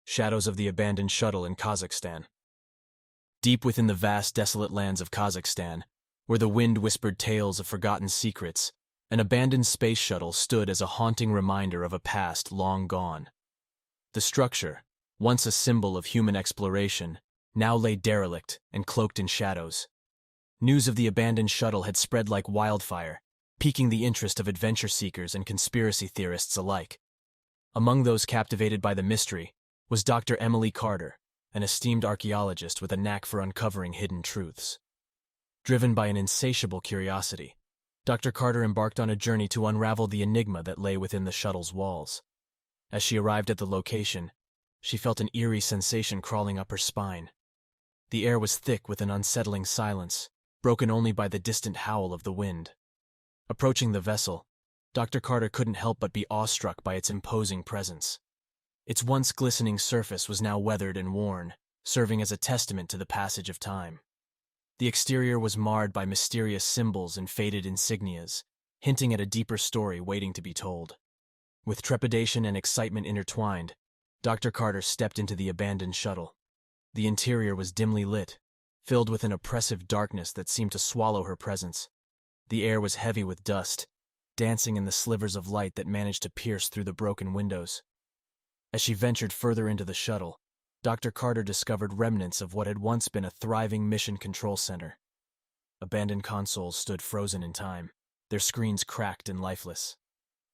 Shadows of the abandoned shuttle in Kazakhstan. Deep within the vast, desolate lands of Kazakhstan, where the wind whispered tales of forgotten secrets, an abandoned space shuttle stood as a haunting reminder of a past long gone. The structure, once a symbol of human exploration, now lay derelict and cloaked in shadows. News of the abandoned shuttle had spread like wildfire, piquing the interest of adventure seekers and conspiracy theorists alike. Among those captivated by the mystery was Dr. Emily Carter, an esteemed archaeologist with a knack for uncovering hidden truths. Driven by an insatiable curiosity, Dr. Carter embarked on a journey to unravel the enigma that lay within the shuttle's walls. As she arrived at the location, she felt an eerie sensation crawling up her spine. The air was thick with an unsettling silence, broken only by the distant howl of the wind. Approaching the vessel, Dr. Carter couldn't help but be awestruck by its imposing presence. Its once glistening surface was now weathered and worn, serving as a testament to the passage of time. The exterior was marred by mysterious symbols and faded insignias, hinting at a deeper story waiting to be told. With trepidation and excitement intertwined, Dr. Carter stepped into the abandoned shuttle. The interior was dimly lit, filled with an oppressive darkness that seemed to swallow her presence. The air was heavy with dust, dancing in the slivers of light that managed to pierce through the broken windows. As she ventured further into the shuttle, Dr. Carter discovered remnants of what had once been a thriving mission control center. Abandoned consoles stood frozen in time, their screens cracked and lifeless.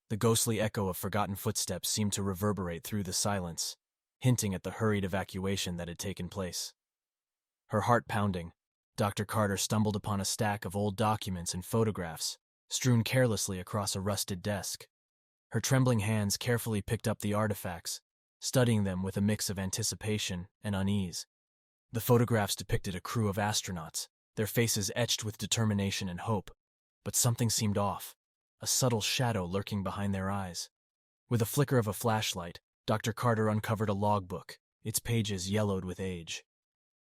The ghostly echo of forgotten footsteps seemed to reverberate through the silence, hinting at the hurried evacuation that had taken place. Her heart pounding, Dr. Carter stumbled upon a stack of old documents and photographs, strewn carelessly across a rusted desk. Her trembling hands carefully picked up the artifacts, studying them with a mix of anticipation and unease. The photographs depicted a crew of astronauts, their faces etched with determination and hope, but something seemed off, a subtle shadow lurking behind their eyes. With a flicker of a flashlight, Dr. Carter uncovered a logbook, its pages yellowed with age.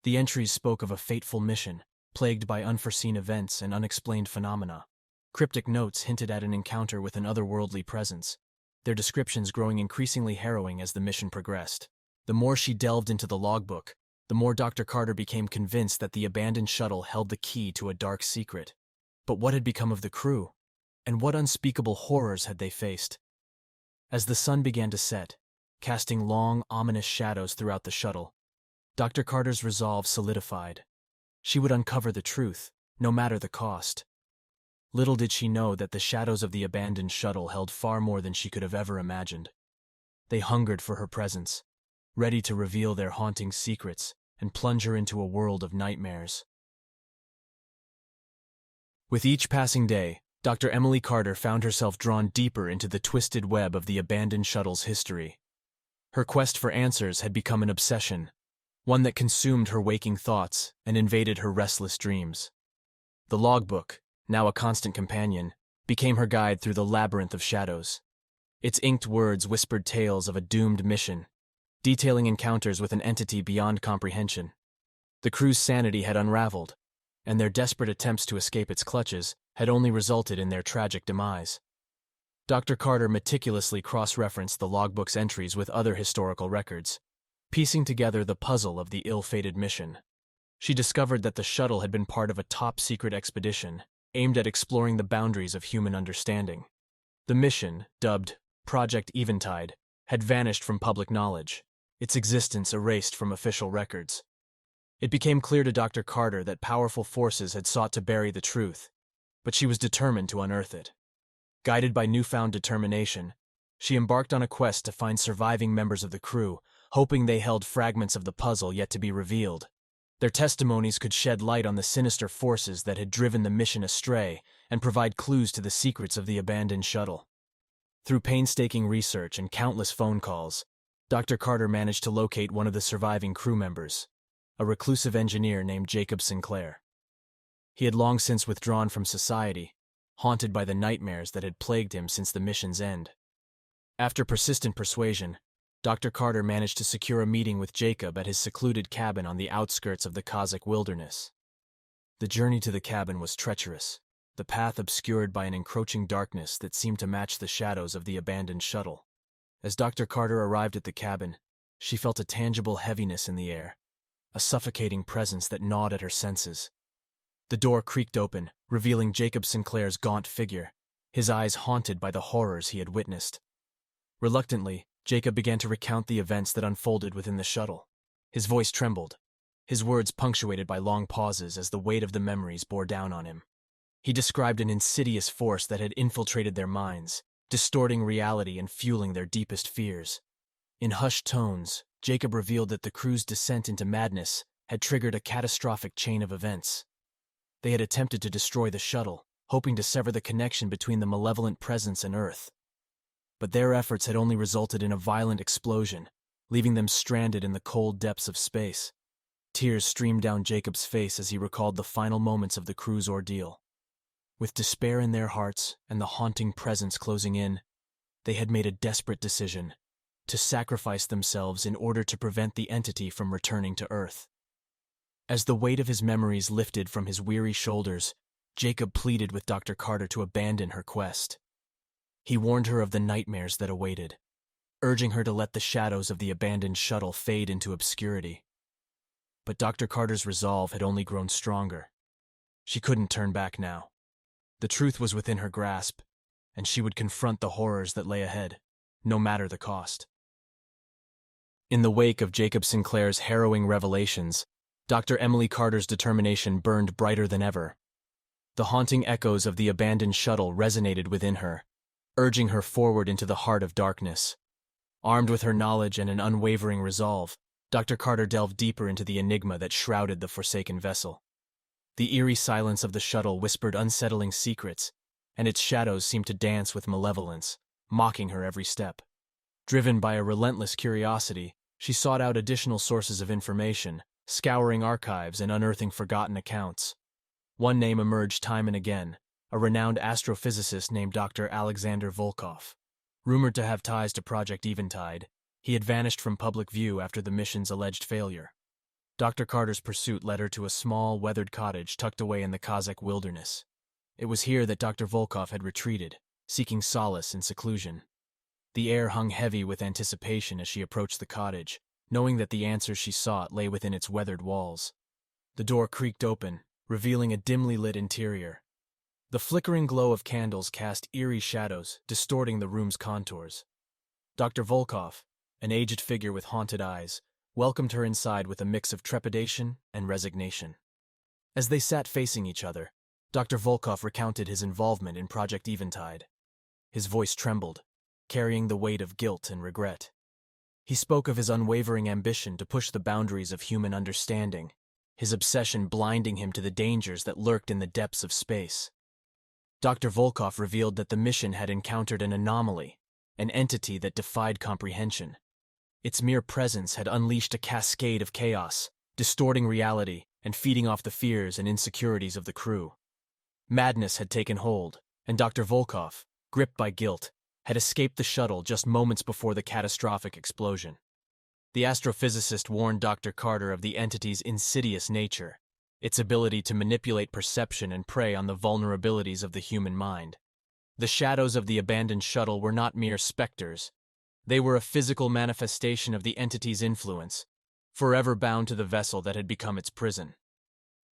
The entries spoke of a fateful mission, plagued by unforeseen events and unexplained phenomena. Cryptic notes hinted at an encounter with an otherworldly presence, their descriptions growing increasingly harrowing as the mission progressed. The more she delved into the logbook, the more Dr. Carter became convinced that the abandoned shuttle held the key to a dark secret. But what had become of the crew? And what unspeakable horrors had they faced? As the sun began to set, casting long, ominous shadows throughout the shuttle, Dr. Carter's resolve solidified. She would uncover the truth, no matter the cost. Little did she know that the shadows of the abandoned shuttle held far more than she could have ever imagined. They hungered for her presence, ready to reveal their haunting secrets and plunge her into a world of nightmares. With each passing day, Dr. Emily Carter found herself drawn deeper into the twisted web of the abandoned shuttle's history. Her quest for answers had become an obsession, one that consumed her waking thoughts and invaded her restless dreams. The logbook, now a constant companion, became her guide through the labyrinth of shadows. Its inked words whispered tales of a doomed mission, detailing encounters with an entity beyond comprehension. The crew's sanity had unraveled, and their desperate attempts to escape its clutches had only resulted in their tragic demise. Dr. Carter meticulously cross-referenced the logbook's entries with other historical records, piecing together the puzzle of the ill-fated mission. She discovered that the shuttle had been part of a top-secret expedition aimed at exploring the boundaries of human understanding. The mission, dubbed Project Eventide, had vanished from public knowledge, its existence erased from official records. It became clear to Dr. Carter that powerful forces had sought to bury the truth, but she was determined to unearth it. Guided by newfound determination, she embarked on a quest to find surviving members of the crew, hoping they held fragments of the puzzle yet to be revealed. Their testimonies could shed light on the sinister forces that had driven the mission astray and provide clues to the secrets of the abandoned shuttle. Through painstaking research and countless phone calls, Dr. Carter managed to locate one of the surviving crew members, a reclusive engineer named Jacob Sinclair. He had long since withdrawn from society, haunted by the nightmares that had plagued him since the mission's end. After persistent persuasion, Dr. Carter managed to secure a meeting with Jacob at his secluded cabin on the outskirts of the Kazakh wilderness. The journey to the cabin was treacherous, the path obscured by an encroaching darkness that seemed to match the shadows of the abandoned shuttle. As Dr. Carter arrived at the cabin, she felt a tangible heaviness in the air, a suffocating presence that gnawed at her senses. The door creaked open, revealing Jacob Sinclair's gaunt figure, his eyes haunted by the horrors he had witnessed. Reluctantly, Jacob began to recount the events that unfolded within the shuttle. His voice trembled, his words punctuated by long pauses as the weight of the memories bore down on him. He described an insidious force that had infiltrated their minds, distorting reality and fueling their deepest fears. In hushed tones, Jacob revealed that the crew's descent into madness had triggered a catastrophic chain of events. They had attempted to destroy the shuttle, hoping to sever the connection between the malevolent presence and Earth. But their efforts had only resulted in a violent explosion, leaving them stranded in the cold depths of space. Tears streamed down Jacob's face as he recalled the final moments of the crew's ordeal. With despair in their hearts and the haunting presence closing in, they had made a desperate decision: to sacrifice themselves in order to prevent the entity from returning to Earth. As the weight of his memories lifted from his weary shoulders, Jacob pleaded with Dr. Carter to abandon her quest. He warned her of the nightmares that awaited, urging her to let the shadows of the abandoned shuttle fade into obscurity. But Dr. Carter's resolve had only grown stronger. She couldn't turn back now. The truth was within her grasp, and she would confront the horrors that lay ahead, no matter the cost. In the wake of Jacob Sinclair's harrowing revelations, Dr. Emily Carter's determination burned brighter than ever. The haunting echoes of the abandoned shuttle resonated within her, urging her forward into the heart of darkness. Armed with her knowledge and an unwavering resolve, Dr. Carter delved deeper into the enigma that shrouded the forsaken vessel. The eerie silence of the shuttle whispered unsettling secrets, and its shadows seemed to dance with malevolence, mocking her every step. Driven by a relentless curiosity, she sought out additional sources of information, scouring archives and unearthing forgotten accounts. One name emerged time and again: a renowned astrophysicist named Dr. Alexander Volkov. Rumored to have ties to Project Eventide, he had vanished from public view after the mission's alleged failure. Dr. Carter's pursuit led her to a small, weathered cottage tucked away in the Kazakh wilderness. It was here that Dr. Volkov had retreated, seeking solace in seclusion. The air hung heavy with anticipation as she approached the cottage, knowing that the answers she sought lay within its weathered walls. The door creaked open, revealing a dimly lit interior. The flickering glow of candles cast eerie shadows, distorting the room's contours. Dr. Volkov, an aged figure with haunted eyes, welcomed her inside with a mix of trepidation and resignation. As they sat facing each other, Dr. Volkov recounted his involvement in Project Eventide. His voice trembled, carrying the weight of guilt and regret. He spoke of his unwavering ambition to push the boundaries of human understanding, his obsession blinding him to the dangers that lurked in the depths of space. Dr. Volkov revealed that the mission had encountered an anomaly, an entity that defied comprehension. Its mere presence had unleashed a cascade of chaos, distorting reality and feeding off the fears and insecurities of the crew. Madness had taken hold, and Dr. Volkov, gripped by guilt, had escaped the shuttle just moments before the catastrophic explosion. The astrophysicist warned Dr. Carter of the entity's insidious nature, its ability to manipulate perception and prey on the vulnerabilities of the human mind. The shadows of the abandoned shuttle were not mere specters. They were a physical manifestation of the entity's influence, forever bound to the vessel that had become its prison.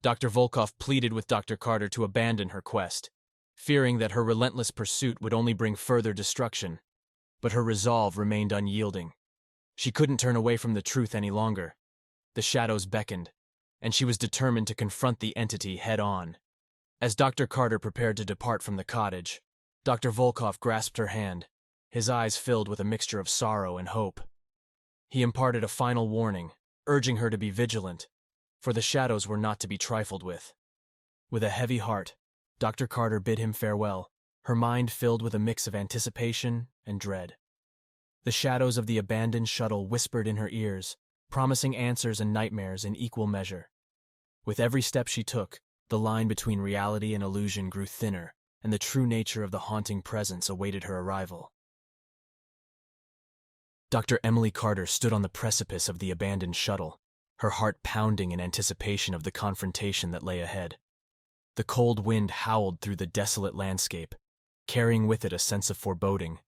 Dr. Volkov pleaded with Dr. Carter to abandon her quest, fearing that her relentless pursuit would only bring further destruction. But her resolve remained unyielding. She couldn't turn away from the truth any longer. The shadows beckoned, and she was determined to confront the entity head-on. As Dr. Carter prepared to depart from the cottage, Dr. Volkov grasped her hand, his eyes filled with a mixture of sorrow and hope. He imparted a final warning, urging her to be vigilant, for the shadows were not to be trifled with. With a heavy heart, Dr. Carter bid him farewell, her mind filled with a mix of anticipation and dread. The shadows of the abandoned shuttle whispered in her ears, promising answers and nightmares in equal measure. With every step she took, the line between reality and illusion grew thinner, and the true nature of the haunting presence awaited her arrival. Dr. Emily Carter stood on the precipice of the abandoned shuttle, her heart pounding in anticipation of the confrontation that lay ahead. The cold wind howled through the desolate landscape, carrying with it a sense of foreboding.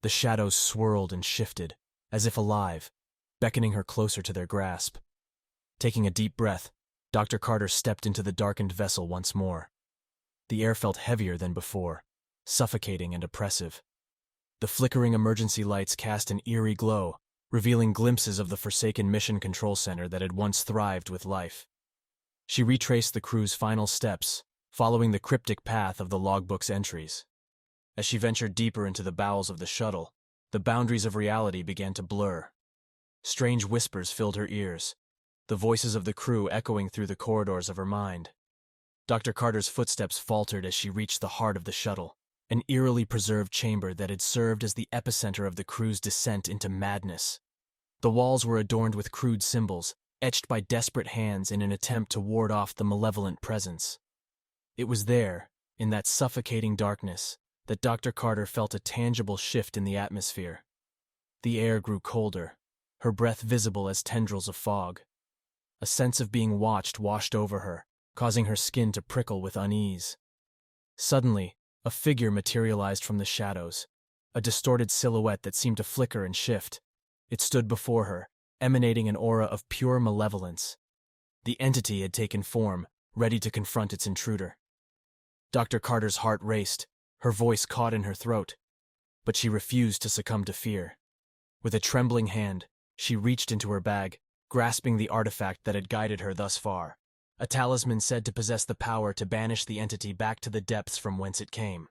The shadows swirled and shifted, as if alive, beckoning her closer to their grasp. Taking a deep breath, Dr. Carter stepped into the darkened vessel once more. The air felt heavier than before, suffocating and oppressive. The flickering emergency lights cast an eerie glow, revealing glimpses of the forsaken mission control center that had once thrived with life. She retraced the crew's final steps, following the cryptic path of the logbook's entries. As she ventured deeper into the bowels of the shuttle, the boundaries of reality began to blur. Strange whispers filled her ears, the voices of the crew echoing through the corridors of her mind. Dr. Carter's footsteps faltered as she reached the heart of the shuttle, an eerily preserved chamber that had served as the epicenter of the crew's descent into madness. The walls were adorned with crude symbols, etched by desperate hands in an attempt to ward off the malevolent presence. It was there, in that suffocating darkness, that Dr. Carter felt a tangible shift in the atmosphere. The air grew colder, her breath visible as tendrils of fog. A sense of being watched washed over her, causing her skin to prickle with unease. Suddenly, a figure materialized from the shadows, a distorted silhouette that seemed to flicker and shift. It stood before her, emanating an aura of pure malevolence. The entity had taken form, ready to confront its intruder. Dr. Carter's heart raced, her voice caught in her throat, but she refused to succumb to fear. With a trembling hand, she reached into her bag, grasping the artifact that had guided her thus far, a talisman said to possess the power to banish the entity back to the depths from whence it came.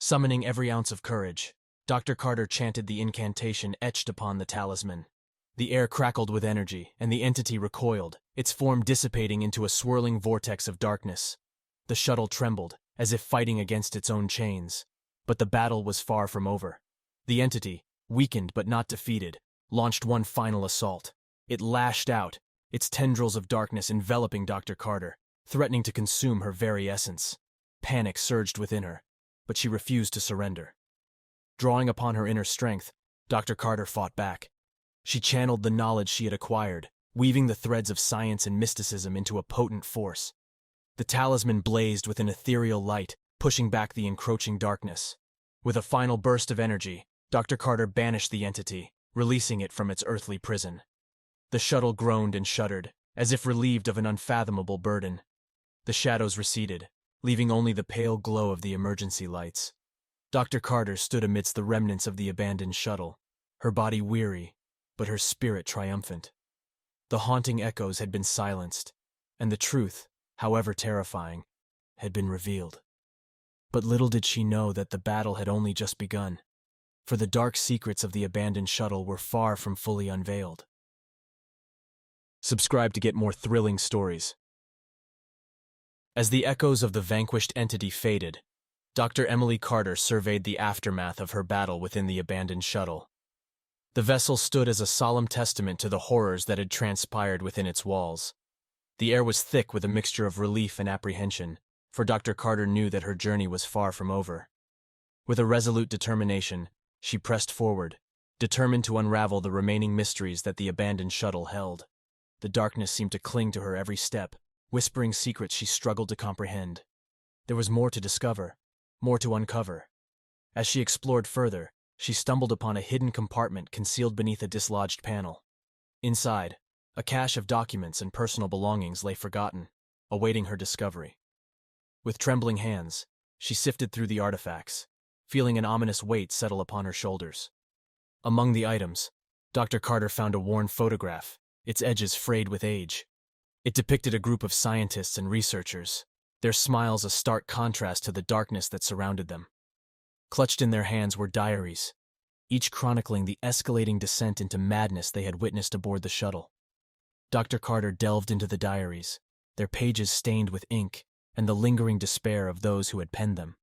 Summoning every ounce of courage, Dr. Carter chanted the incantation etched upon the talisman. The air crackled with energy, and the entity recoiled, its form dissipating into a swirling vortex of darkness. The shuttle trembled, as if fighting against its own chains. But the battle was far from over. The entity, weakened but not defeated, launched one final assault. It lashed out, its tendrils of darkness enveloping Dr. Carter, threatening to consume her very essence. Panic surged within her, but she refused to surrender. Drawing upon her inner strength, Dr. Carter fought back. She channeled the knowledge she had acquired, weaving the threads of science and mysticism into a potent force. The talisman blazed with an ethereal light, pushing back the encroaching darkness. With a final burst of energy, Dr. Carter banished the entity, releasing it from its earthly prison. The shuttle groaned and shuddered, as if relieved of an unfathomable burden. The shadows receded, leaving only the pale glow of the emergency lights. Dr. Carter stood amidst the remnants of the abandoned shuttle, her body weary, but her spirit triumphant. The haunting echoes had been silenced, and the truth, however terrifying, had been revealed. But little did she know that the battle had only just begun, for the dark secrets of the abandoned shuttle were far from fully unveiled. Subscribe to get more thrilling stories. As the echoes of the vanquished entity faded, Dr. Emily Carter surveyed the aftermath of her battle within the abandoned shuttle. The vessel stood as a solemn testament to the horrors that had transpired within its walls. The air was thick with a mixture of relief and apprehension, for Dr. Carter knew that her journey was far from over. With a resolute determination, she pressed forward, determined to unravel the remaining mysteries that the abandoned shuttle held. The darkness seemed to cling to her every step, whispering secrets she struggled to comprehend. There was more to discover, more to uncover. As she explored further, she stumbled upon a hidden compartment concealed beneath a dislodged panel. Inside, a cache of documents and personal belongings lay forgotten, awaiting her discovery. With trembling hands, she sifted through the artifacts, feeling an ominous weight settle upon her shoulders. Among the items, Dr. Carter found a worn photograph, its edges frayed with age. It depicted a group of scientists and researchers, their smiles a stark contrast to the darkness that surrounded them. Clutched in their hands were diaries, each chronicling the escalating descent into madness they had witnessed aboard the shuttle. Dr. Carter delved into the diaries, their pages stained with ink and the lingering despair of those who had penned them.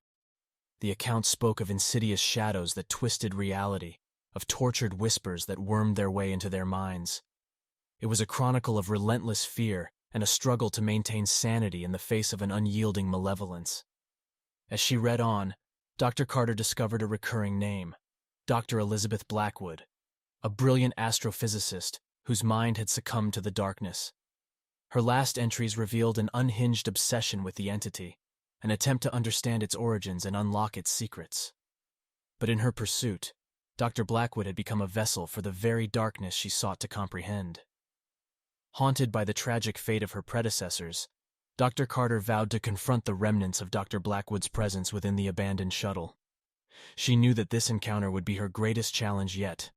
The accounts spoke of insidious shadows that twisted reality, of tortured whispers that wormed their way into their minds. It was a chronicle of relentless fear and a struggle to maintain sanity in the face of an unyielding malevolence. As she read on, Dr. Carter discovered a recurring name, Dr. Elizabeth Blackwood, a brilliant astrophysicist whose mind had succumbed to the darkness. Her last entries revealed an unhinged obsession with the entity, an attempt to understand its origins and unlock its secrets. But in her pursuit, Dr. Blackwood had become a vessel for the very darkness she sought to comprehend. Haunted by the tragic fate of her predecessors, Dr. Carter vowed to confront the remnants of Dr. Blackwood's presence within the abandoned shuttle. She knew that this encounter would be her greatest challenge yet,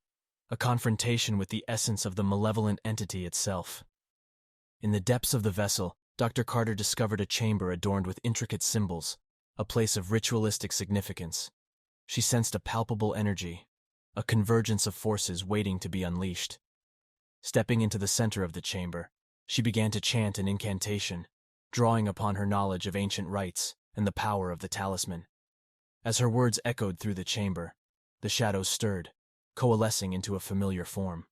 a confrontation with the essence of the malevolent entity itself. In the depths of the vessel, Dr. Carter discovered a chamber adorned with intricate symbols, a place of ritualistic significance. She sensed a palpable energy, a convergence of forces waiting to be unleashed. Stepping into the center of the chamber, she began to chant an incantation, drawing upon her knowledge of ancient rites and the power of the talisman. As her words echoed through the chamber, the shadows stirred, coalescing into a familiar form.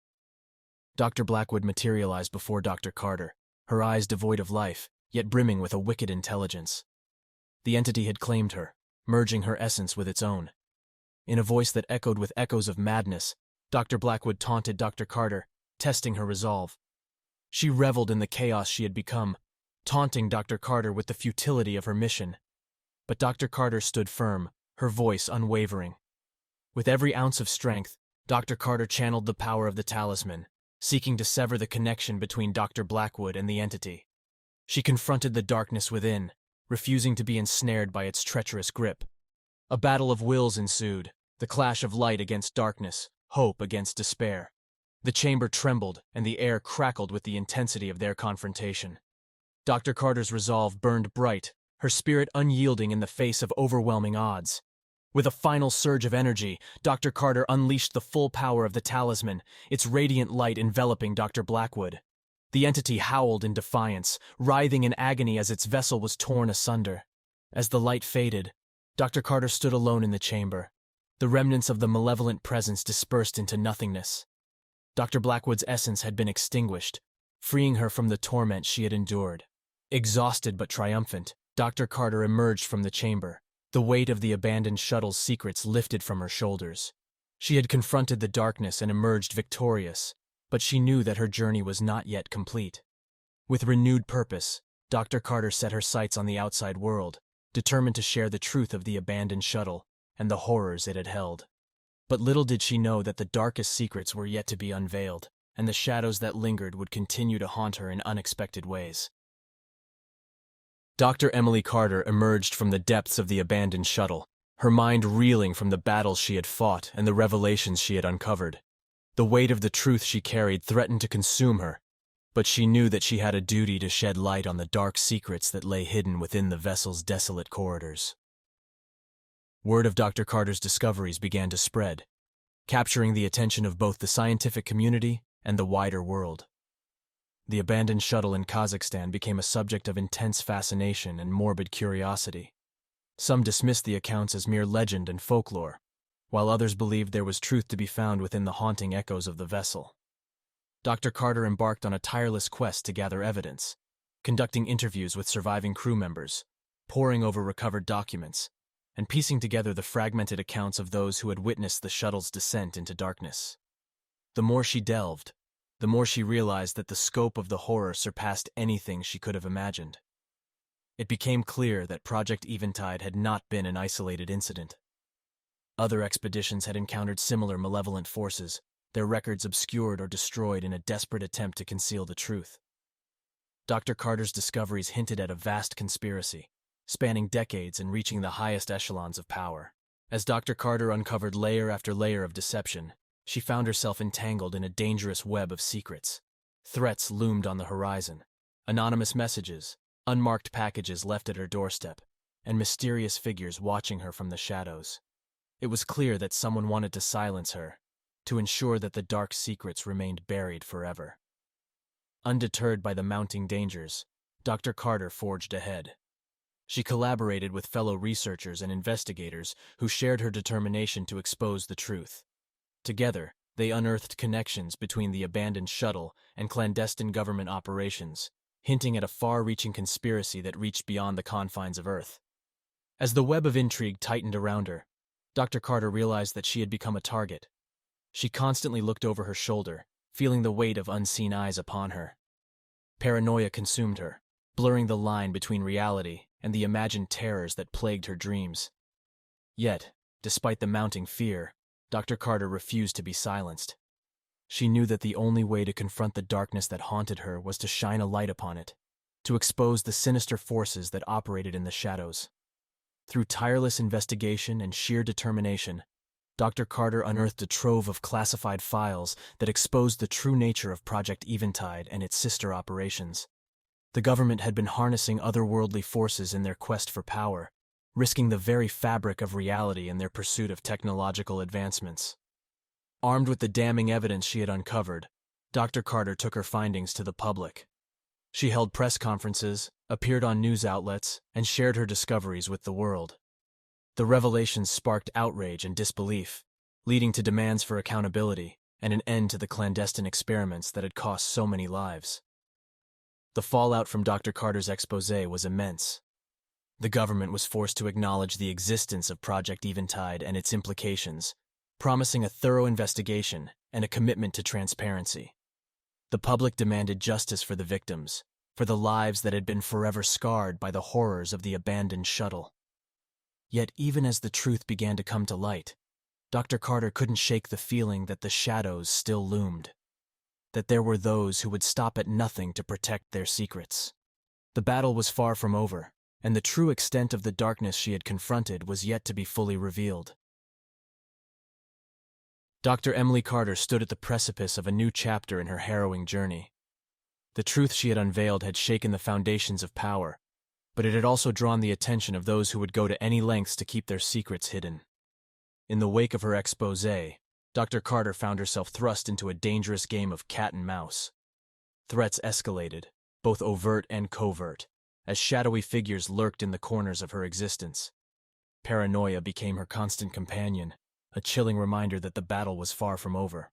Dr. Blackwood materialized before Dr. Carter, her eyes devoid of life, yet brimming with a wicked intelligence. The entity had claimed her, merging her essence with its own. In a voice that echoed with echoes of madness, Dr. Blackwood taunted Dr. Carter, testing her resolve. She reveled in the chaos she had become, taunting Dr. Carter with the futility of her mission. But Dr. Carter stood firm, her voice unwavering. With every ounce of strength, Dr. Carter channeled the power of the talisman, seeking to sever the connection between Dr. Blackwood and the entity. She confronted the darkness within, refusing to be ensnared by its treacherous grip. A battle of wills ensued, the clash of light against darkness, hope against despair. The chamber trembled, and the air crackled with the intensity of their confrontation. Dr. Carter's resolve burned bright, her spirit unyielding in the face of overwhelming odds. With a final surge of energy, Dr. Carter unleashed the full power of the talisman, its radiant light enveloping Dr. Blackwood. The entity howled in defiance, writhing in agony as its vessel was torn asunder. As the light faded, Dr. Carter stood alone in the chamber. The remnants of the malevolent presence dispersed into nothingness. Dr. Blackwood's essence had been extinguished, freeing her from the torment she had endured. Exhausted but triumphant, Dr. Carter emerged from the chamber. The weight of the abandoned shuttle's secrets lifted from her shoulders. She had confronted the darkness and emerged victorious, but she knew that her journey was not yet complete. With renewed purpose, Dr. Carter set her sights on the outside world, determined to share the truth of the abandoned shuttle and the horrors it had held. But little did she know that the darkest secrets were yet to be unveiled, and the shadows that lingered would continue to haunt her in unexpected ways. Dr. Emily Carter emerged from the depths of the abandoned shuttle, her mind reeling from the battles she had fought and the revelations she had uncovered. The weight of the truth she carried threatened to consume her, but she knew that she had a duty to shed light on the dark secrets that lay hidden within the vessel's desolate corridors. Word of Dr. Carter's discoveries began to spread, capturing the attention of both the scientific community and the wider world. The abandoned shuttle in Kazakhstan became a subject of intense fascination and morbid curiosity. Some dismissed the accounts as mere legend and folklore, while others believed there was truth to be found within the haunting echoes of the vessel. Dr. Carter embarked on a tireless quest to gather evidence, conducting interviews with surviving crew members, poring over recovered documents, and piecing together the fragmented accounts of those who had witnessed the shuttle's descent into darkness. The more she delved, the more she realized that the scope of the horror surpassed anything she could have imagined. It became clear that Project Eventide had not been an isolated incident. Other expeditions had encountered similar malevolent forces, their records obscured or destroyed in a desperate attempt to conceal the truth. Dr. Carter's discoveries hinted at a vast conspiracy, spanning decades and reaching the highest echelons of power. As Dr. Carter uncovered layer after layer of deception, she found herself entangled in a dangerous web of secrets. Threats loomed on the horizon, anonymous messages, unmarked packages left at her doorstep, and mysterious figures watching her from the shadows. It was clear that someone wanted to silence her, to ensure that the dark secrets remained buried forever. Undeterred by the mounting dangers, Dr. Carter forged ahead. She collaborated with fellow researchers and investigators who shared her determination to expose the truth. Together, they unearthed connections between the abandoned shuttle and clandestine government operations, hinting at a far-reaching conspiracy that reached beyond the confines of Earth. As the web of intrigue tightened around her, Dr. Carter realized that she had become a target. She constantly looked over her shoulder, feeling the weight of unseen eyes upon her. Paranoia consumed her, blurring the line between reality and the imagined terrors that plagued her dreams. Yet, despite the mounting fear, Dr. Carter refused to be silenced. She knew that the only way to confront the darkness that haunted her was to shine a light upon it, to expose the sinister forces that operated in the shadows. Through tireless investigation and sheer determination, Dr. Carter unearthed a trove of classified files that exposed the true nature of Project Eventide and its sister operations. The government had been harnessing otherworldly forces in their quest for power, risking the very fabric of reality in their pursuit of technological advancements. Armed with the damning evidence she had uncovered, Dr. Carter took her findings to the public. She held press conferences, appeared on news outlets, and shared her discoveries with the world. The revelations sparked outrage and disbelief, leading to demands for accountability and an end to the clandestine experiments that had cost so many lives. The fallout from Dr. Carter's exposé was immense. The government was forced to acknowledge the existence of Project Eventide and its implications, promising a thorough investigation and a commitment to transparency. The public demanded justice for the victims, for the lives that had been forever scarred by the horrors of the abandoned shuttle. Yet even as the truth began to come to light, Dr. Carter couldn't shake the feeling that the shadows still loomed, that there were those who would stop at nothing to protect their secrets. The battle was far from over, and the true extent of the darkness she had confronted was yet to be fully revealed. Dr. Emily Carter stood at the precipice of a new chapter in her harrowing journey. The truth she had unveiled had shaken the foundations of power, but it had also drawn the attention of those who would go to any lengths to keep their secrets hidden. In the wake of her exposé, Dr. Carter found herself thrust into a dangerous game of cat and mouse. Threats escalated, both overt and covert, as shadowy figures lurked in the corners of her existence. Paranoia became her constant companion, a chilling reminder that the battle was far from over.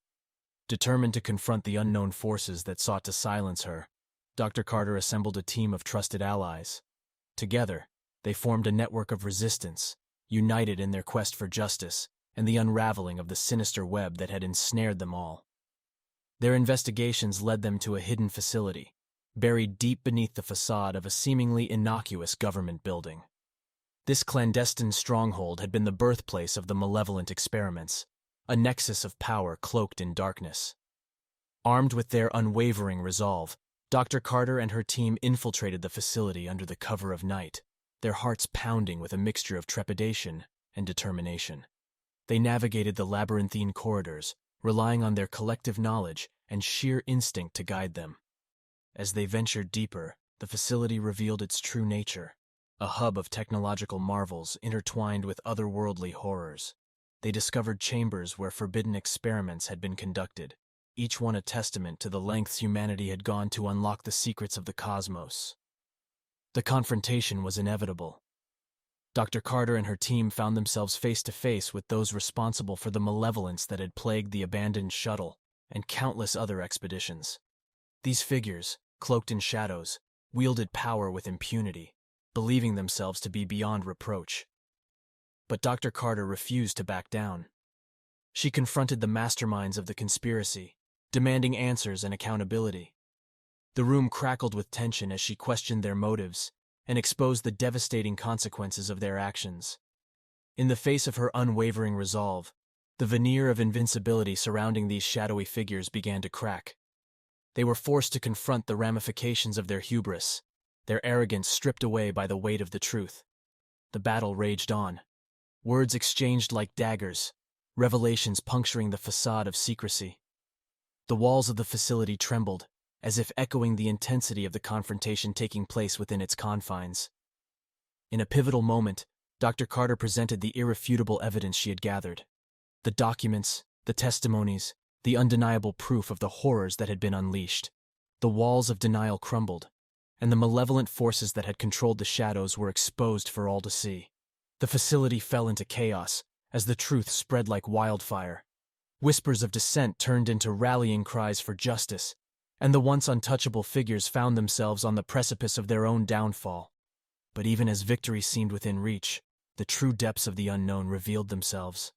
Determined to confront the unknown forces that sought to silence her, Dr. Carter assembled a team of trusted allies. Together, they formed a network of resistance, united in their quest for justice and the unraveling of the sinister web that had ensnared them all. Their investigations led them to a hidden facility, buried deep beneath the facade of a seemingly innocuous government building. This clandestine stronghold had been the birthplace of the malevolent experiments, a nexus of power cloaked in darkness. Armed with their unwavering resolve, Dr. Carter and her team infiltrated the facility under the cover of night, their hearts pounding with a mixture of trepidation and determination. They navigated the labyrinthine corridors, relying on their collective knowledge and sheer instinct to guide them. As they ventured deeper, the facility revealed its true nature, a hub of technological marvels intertwined with otherworldly horrors. They discovered chambers where forbidden experiments had been conducted, each one a testament to the lengths humanity had gone to unlock the secrets of the cosmos. The confrontation was inevitable. Dr. Carter and her team found themselves face to face with those responsible for the malevolence that had plagued the abandoned shuttle and countless other expeditions. These figures, cloaked in shadows, wielded power with impunity, believing themselves to be beyond reproach. But Dr. Carter refused to back down. She confronted the masterminds of the conspiracy, demanding answers and accountability. The room crackled with tension as she questioned their motives and exposed the devastating consequences of their actions. In the face of her unwavering resolve, the veneer of invincibility surrounding these shadowy figures began to crack. They were forced to confront the ramifications of their hubris, their arrogance stripped away by the weight of the truth. The battle raged on, words exchanged like daggers, revelations puncturing the facade of secrecy. The walls of the facility trembled, as if echoing the intensity of the confrontation taking place within its confines. In a pivotal moment, Dr. Carter presented the irrefutable evidence she had gathered. The documents, the testimonies, the undeniable proof of the horrors that had been unleashed. The walls of denial crumbled, and the malevolent forces that had controlled the shadows were exposed for all to see. The facility fell into chaos as the truth spread like wildfire. Whispers of dissent turned into rallying cries for justice, and the once untouchable figures found themselves on the precipice of their own downfall. But even as victory seemed within reach, the true depths of the unknown revealed themselves.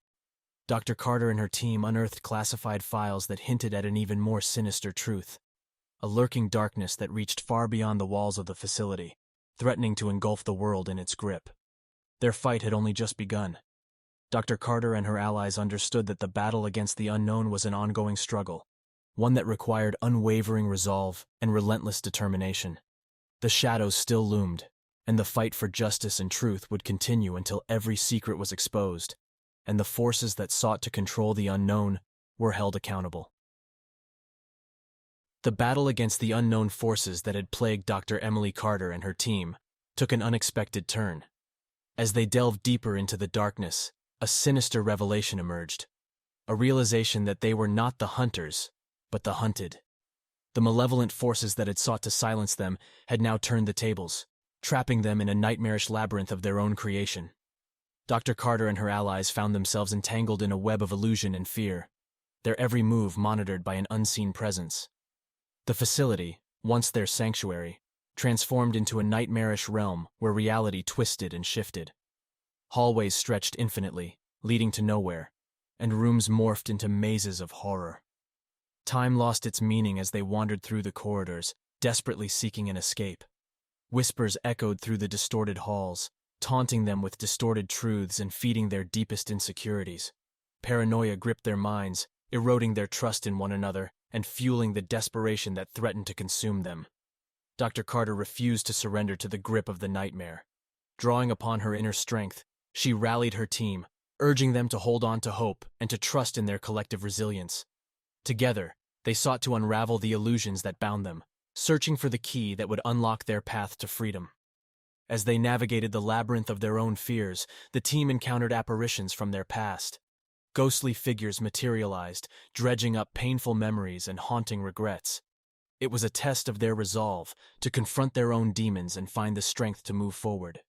Dr. Carter and her team unearthed classified files that hinted at an even more sinister truth, a lurking darkness that reached far beyond the walls of the facility, threatening to engulf the world in its grip. Their fight had only just begun. Dr. Carter and her allies understood that the battle against the unknown was an ongoing struggle, one that required unwavering resolve and relentless determination. The shadows still loomed, and the fight for justice and truth would continue until every secret was exposed, and the forces that sought to control the unknown were held accountable. The battle against the unknown forces that had plagued Dr. Emily Carter and her team took an unexpected turn. As they delved deeper into the darkness, a sinister revelation emerged, a realization that they were not the hunters, but the hunted. The malevolent forces that had sought to silence them had now turned the tables, trapping them in a nightmarish labyrinth of their own creation. Dr. Carter and her allies found themselves entangled in a web of illusion and fear, their every move monitored by an unseen presence. The facility, once their sanctuary, transformed into a nightmarish realm where reality twisted and shifted. Hallways stretched infinitely, leading to nowhere, and rooms morphed into mazes of horror. Time lost its meaning as they wandered through the corridors, desperately seeking an escape. Whispers echoed through the distorted halls, taunting them with distorted truths and feeding their deepest insecurities. Paranoia gripped their minds, eroding their trust in one another and fueling the desperation that threatened to consume them. Dr. Carter refused to surrender to the grip of the nightmare. Drawing upon her inner strength, she rallied her team, urging them to hold on to hope and to trust in their collective resilience. Together, they sought to unravel the illusions that bound them, searching for the key that would unlock their path to freedom. As they navigated the labyrinth of their own fears, the team encountered apparitions from their past. Ghostly figures materialized, dredging up painful memories and haunting regrets. It was a test of their resolve to confront their own demons and find the strength to move forward.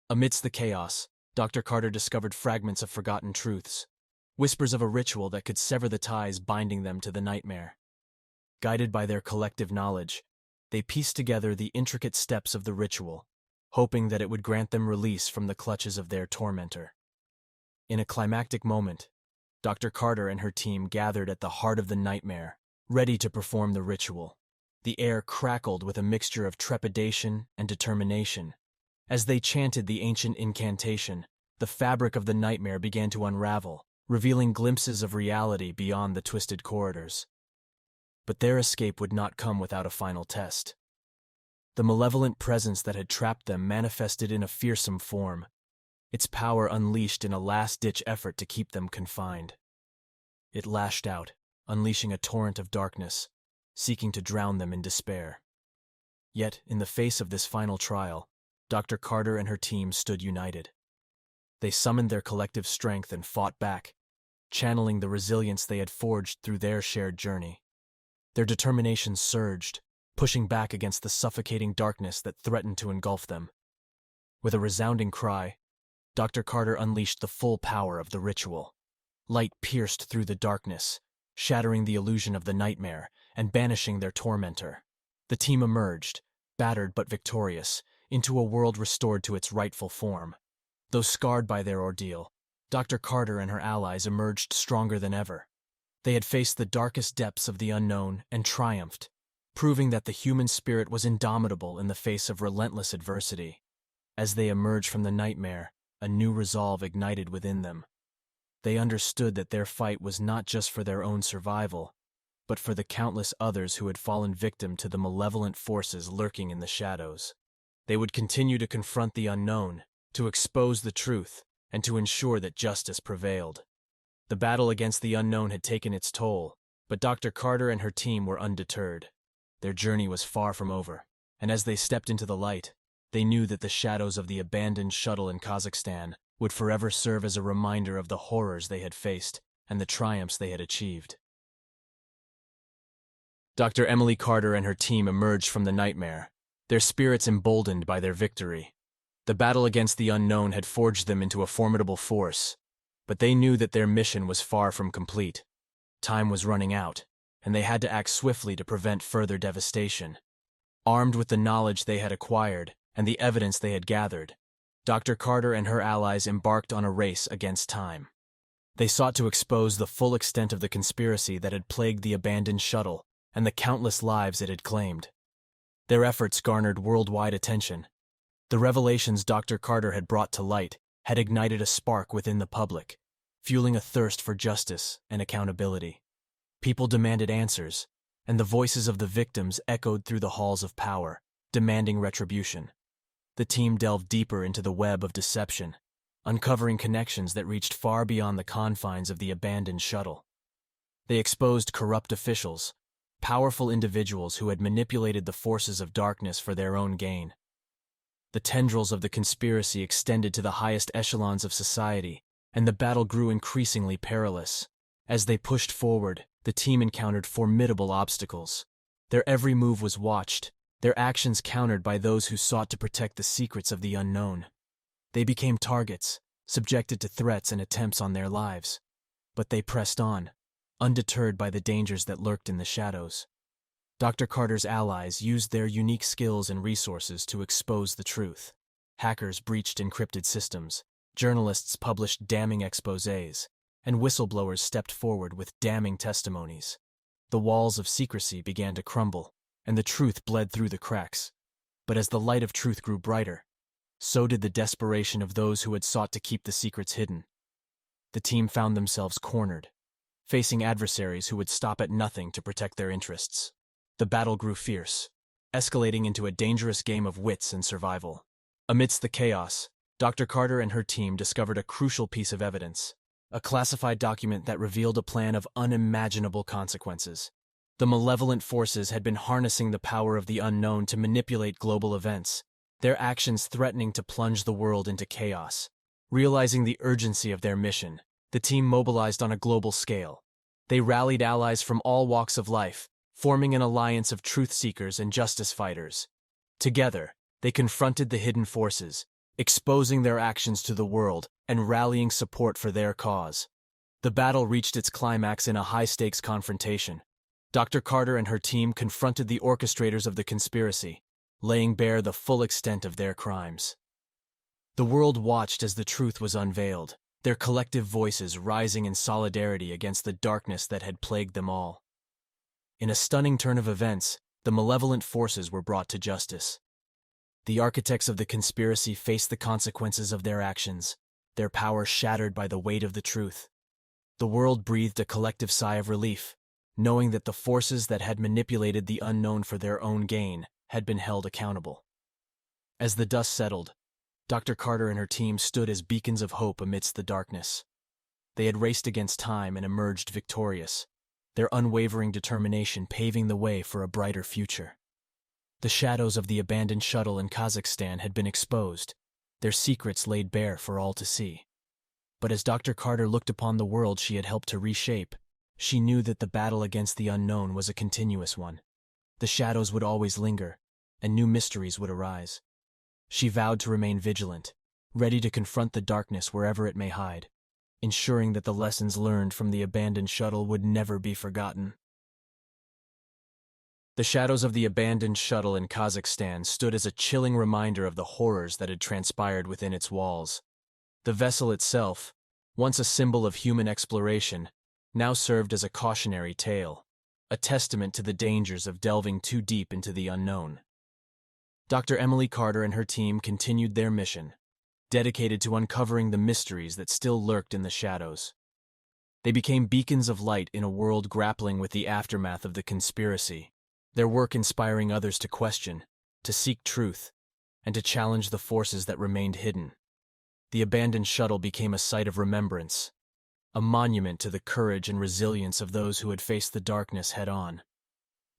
Amidst the chaos, Dr. Carter discovered fragments of forgotten truths, whispers of a ritual that could sever the ties binding them to the nightmare. Guided by their collective knowledge, they pieced together the intricate steps of the ritual, hoping that it would grant them release from the clutches of their tormentor. In a climactic moment, Dr. Carter and her team gathered at the heart of the nightmare, ready to perform the ritual. The air crackled with a mixture of trepidation and determination. As they chanted the ancient incantation, the fabric of the nightmare began to unravel, revealing glimpses of reality beyond the twisted corridors. But their escape would not come without a final test. The malevolent presence that had trapped them manifested in a fearsome form, its power unleashed in a last-ditch effort to keep them confined. It lashed out, unleashing a torrent of darkness, seeking to drown them in despair. Yet, in the face of this final trial, Dr. Carter and her team stood united. They summoned their collective strength and fought back, channeling the resilience they had forged through their shared journey. Their determination surged, pushing back against the suffocating darkness that threatened to engulf them. With a resounding cry, Dr. Carter unleashed the full power of the ritual. Light pierced through the darkness, shattering the illusion of the nightmare and banishing their tormentor. The team emerged, battered but victorious, into a world restored to its rightful form. Though scarred by their ordeal, Dr. Carter and her allies emerged stronger than ever. They had faced the darkest depths of the unknown and triumphed, proving that the human spirit was indomitable in the face of relentless adversity. As they emerged from the nightmare, a new resolve ignited within them. They understood that their fight was not just for their own survival, but for the countless others who had fallen victim to the malevolent forces lurking in the shadows. They would continue to confront the unknown, to expose the truth, and to ensure that justice prevailed. The battle against the unknown had taken its toll, but Dr. Carter and her team were undeterred. Their journey was far from over, and as they stepped into the light, they knew that the shadows of the abandoned shuttle in Kazakhstan would forever serve as a reminder of the horrors they had faced and the triumphs they had achieved. Dr. Emily Carter and her team emerged from the nightmare, their spirits emboldened by their victory. The battle against the unknown had forged them into a formidable force, but they knew that their mission was far from complete. Time was running out, and they had to act swiftly to prevent further devastation. Armed with the knowledge they had acquired and the evidence they had gathered, Dr. Carter and her allies embarked on a race against time. They sought to expose the full extent of the conspiracy that had plagued the abandoned shuttle and the countless lives it had claimed. Their efforts garnered worldwide attention. The revelations Dr. Carter had brought to light had ignited a spark within the public, fueling a thirst for justice and accountability. People demanded answers, and the voices of the victims echoed through the halls of power, demanding retribution. The team delved deeper into the web of deception, uncovering connections that reached far beyond the confines of the abandoned shuttle. They exposed corrupt officials, powerful individuals who had manipulated the forces of darkness for their own gain. The tendrils of the conspiracy extended to the highest echelons of society, and the battle grew increasingly perilous. As they pushed forward, the team encountered formidable obstacles. Their every move was watched, their actions countered by those who sought to protect the secrets of the unknown. They became targets, subjected to threats and attempts on their lives. But they pressed on, undeterred by the dangers that lurked in the shadows. Dr. Carter's allies used their unique skills and resources to expose the truth. Hackers breached encrypted systems, journalists published damning exposés, and whistleblowers stepped forward with damning testimonies. The walls of secrecy began to crumble, and the truth bled through the cracks. But as the light of truth grew brighter, so did the desperation of those who had sought to keep the secrets hidden. The team found themselves cornered, facing adversaries who would stop at nothing to protect their interests. The battle grew fierce, escalating into a dangerous game of wits and survival. Amidst the chaos, Dr. Carter and her team discovered a crucial piece of evidence, a classified document that revealed a plan of unimaginable consequences. The malevolent forces had been harnessing the power of the unknown to manipulate global events, their actions threatening to plunge the world into chaos. Realizing the urgency of their mission, the team mobilized on a global scale. They rallied allies from all walks of life, forming an alliance of truth seekers and justice fighters. Together, they confronted the hidden forces, exposing their actions to the world and rallying support for their cause. The battle reached its climax in a high-stakes confrontation. Dr. Carter and her team confronted the orchestrators of the conspiracy, laying bare the full extent of their crimes. The world watched as the truth was unveiled, their collective voices rising in solidarity against the darkness that had plagued them all. In a stunning turn of events, the malevolent forces were brought to justice. The architects of the conspiracy faced the consequences of their actions, their power shattered by the weight of the truth. The world breathed a collective sigh of relief, knowing that the forces that had manipulated the unknown for their own gain had been held accountable. As the dust settled, Dr. Carter and her team stood as beacons of hope amidst the darkness. They had raced against time and emerged victorious, their unwavering determination paving the way for a brighter future. The shadows of the abandoned shuttle in Kazakhstan had been exposed, their secrets laid bare for all to see. But as Dr. Carter looked upon the world she had helped to reshape, she knew that the battle against the unknown was a continuous one. The shadows would always linger, and new mysteries would arise. She vowed to remain vigilant, ready to confront the darkness wherever it may hide, ensuring that the lessons learned from the abandoned shuttle would never be forgotten. The shadows of the abandoned shuttle in Kazakhstan stood as a chilling reminder of the horrors that had transpired within its walls. The vessel itself, once a symbol of human exploration, now served as a cautionary tale, a testament to the dangers of delving too deep into the unknown. Dr. Emily Carter and her team continued their mission, dedicated to uncovering the mysteries that still lurked in the shadows. They became beacons of light in a world grappling with the aftermath of the conspiracy, their work inspiring others to question, to seek truth, and to challenge the forces that remained hidden. The abandoned shuttle became a site of remembrance, a monument to the courage and resilience of those who had faced the darkness head-on.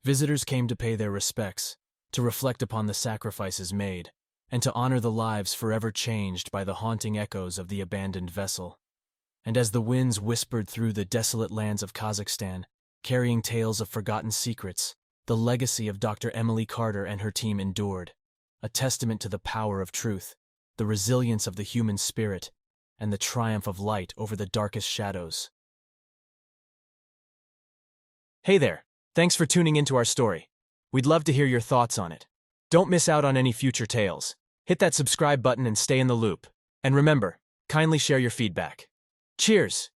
Visitors came to pay their respects, to reflect upon the sacrifices made, and to honor the lives forever changed by the haunting echoes of the abandoned vessel. And as the winds whispered through the desolate lands of Kazakhstan, carrying tales of forgotten secrets, the legacy of Dr. Emily Carter and her team endured, a testament to the power of truth, the resilience of the human spirit, and the triumph of light over the darkest shadows. Hey there, thanks for tuning into our story. We'd love to hear your thoughts on it. Don't miss out on any future tales. Hit that subscribe button and stay in the loop. And remember, kindly share your feedback. Cheers!